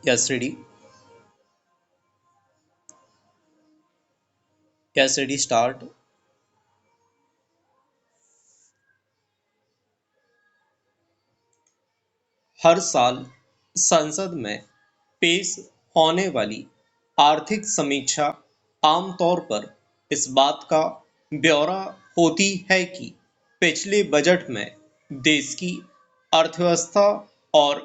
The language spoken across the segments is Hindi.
Yes, ready. Yes, ready. Start. हर साल संसद में पेश होने वाली आर्थिक समीक्षा आमतौर पर इस बात का ब्यौरा होती है कि पिछले बजट में देश की अर्थव्यवस्था और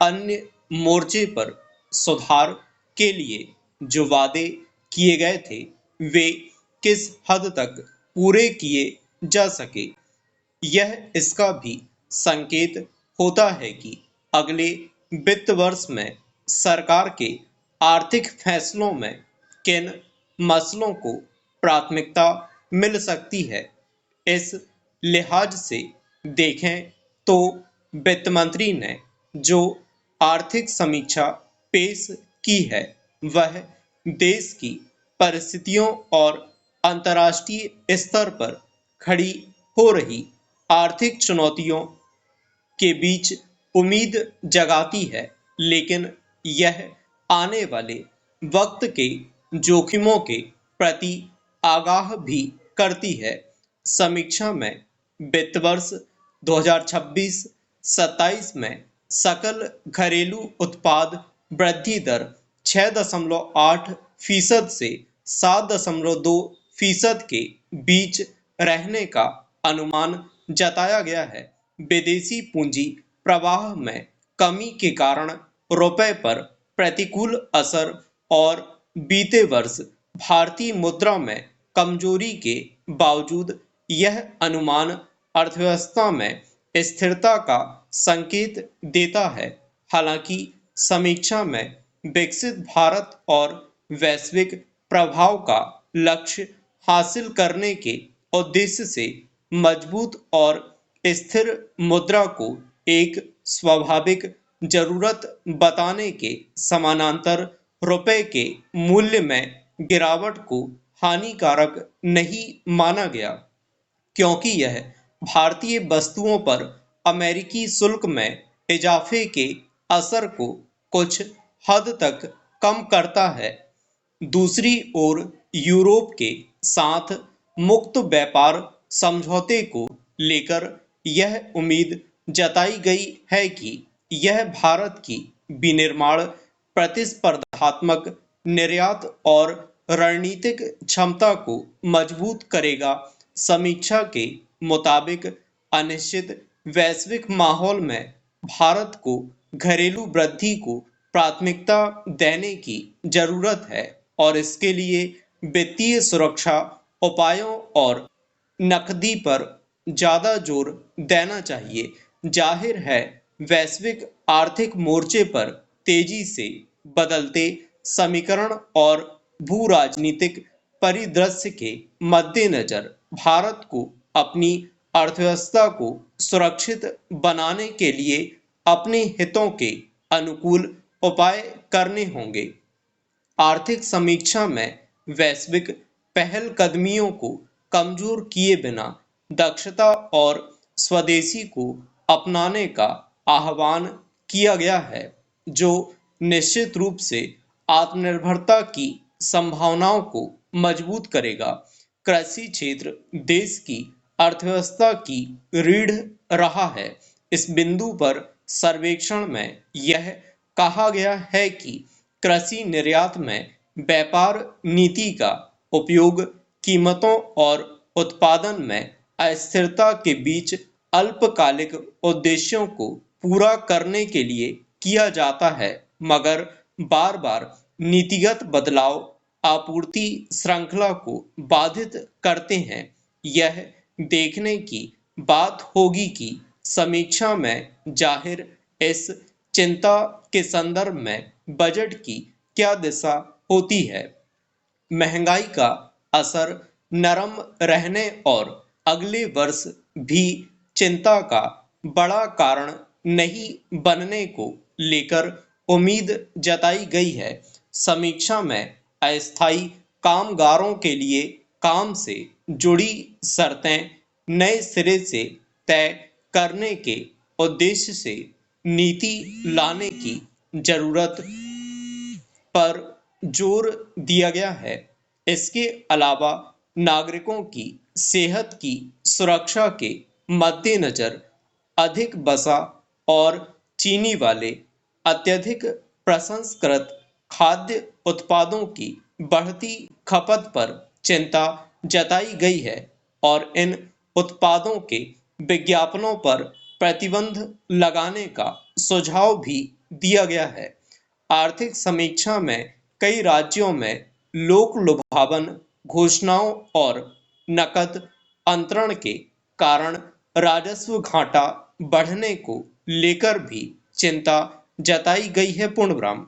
अन्य मोर्चे पर सुधार के लिए जो वादे किए गए थे वे किस हद तक पूरे किए जा सके। यह इसका भी संकेत होता है कि अगले वित्त वर्ष में सरकार के आर्थिक फैसलों में किन मसलों को प्राथमिकता मिल सकती है। इस लिहाज से देखें तो वित्त मंत्री ने जो आर्थिक समीक्षा पेश की है वह देश की परिस्थितियों और अंतर्राष्ट्रीय स्तर पर खड़ी हो रही आर्थिक चुनौतियों के बीच उम्मीद जगाती है, लेकिन यह आने वाले वक्त के जोखिमों के प्रति आगाह भी करती है। समीक्षा में वित्त वर्ष 2026-27 में सकल घरेलू उत्पाद वृद्धि दर 6.8% से 7.2% के बीच रहने का अनुमान जताया गया है। विदेशी पूंजी प्रवाह में कमी के कारण रुपए पर प्रतिकूल असर और बीते वर्ष भारतीय मुद्रा में कमजोरी के बावजूद यह अनुमान अर्थव्यवस्था में स्थिरता का संकेत देता है। हालांकि समीक्षा में विकसित भारत और वैश्विक प्रभाव का लक्ष्य हासिल करने के उद्देश्य से मजबूत और स्थिर मुद्रा को एक स्वाभाविक जरूरत बताने के समानांतर रुपए के मूल्य में गिरावट को हानिकारक नहीं माना गया, क्योंकि यह भारतीय वस्तुओं पर अमेरिकी शुल्क में इजाफे के असर को कुछ हद तक कम करता है। दूसरी ओर यूरोप के साथ मुक्त व्यापार समझौते को लेकर यह उम्मीद जताई गई है कि यह भारत की विनिर्माण, प्रतिस्पर्धात्मक निर्यात और रणनीतिक क्षमता को मजबूत करेगा। समीक्षा के मुताबिक अनिश्चित वैश्विक माहौल में भारत को घरेलू वृद्धि को प्राथमिकता देने की जरूरत है और इसके लिए वित्तीय सुरक्षा उपायों और नकदी पर ज्यादा जोर देना चाहिए। जाहिर है, वैश्विक आर्थिक मोर्चे पर तेजी से बदलते समीकरण और भू राजनीतिक परिदृश्य के मद्देनजर भारत को अपनी अर्थव्यवस्था को सुरक्षित बनाने के लिए अपने हितों के अनुकूल उपाय करने होंगे। आर्थिक समीक्षा में वैश्विक पहलकदमियों को कमजोर किए बिना दक्षता और स्वदेशी को अपनाने का आह्वान किया गया है, जो निश्चित रूप से आत्मनिर्भरता की संभावनाओं को मजबूत करेगा। कृषि क्षेत्र देश की अर्थव्यवस्था की रीढ़ रहा है। इस बिंदु पर सर्वेक्षण में यह कहा गया है कि कृषि निर्यात में व्यापार नीति का उपयोग कीमतों और उत्पादन में अस्थिरता के बीच अल्पकालिक उद्देश्यों को पूरा करने के लिए किया जाता है, मगर बार बार नीतिगत बदलाव आपूर्ति श्रृंखला को बाधित करते हैं। यह देखने की बात होगी कि समीक्षा में जाहिर इस चिंता के संदर्भ में बजट की क्या दिशा होती है। महंगाई का असर नरम रहने और अगले वर्ष भी चिंता का बड़ा कारण नहीं बनने को लेकर उम्मीद जताई गई है। समीक्षा में अस्थायी कामगारों के लिए काम से जुड़ी शर्तें नए सिरे से तय करने के उद्देश्य से नीति लाने की जरूरत पर जोर दिया गया है। इसके अलावा नागरिकों की सेहत की सुरक्षा के मद्देनजर अधिक वसा और चीनी वाले अत्यधिक प्रसंस्कृत खाद्य उत्पादों की बढ़ती खपत पर चिंता जताई गई है और इन उत्पादों के विज्ञापनों पर प्रतिबंध लगाने का सुझाव भी दिया गया है। आर्थिक समीक्षा में कई राज्यों में लोक लुभावन घोषणाओं और नकद अंतरण के कारण राजस्व घाटा बढ़ने को लेकर भी चिंता जताई गई है। पूर्णविराम।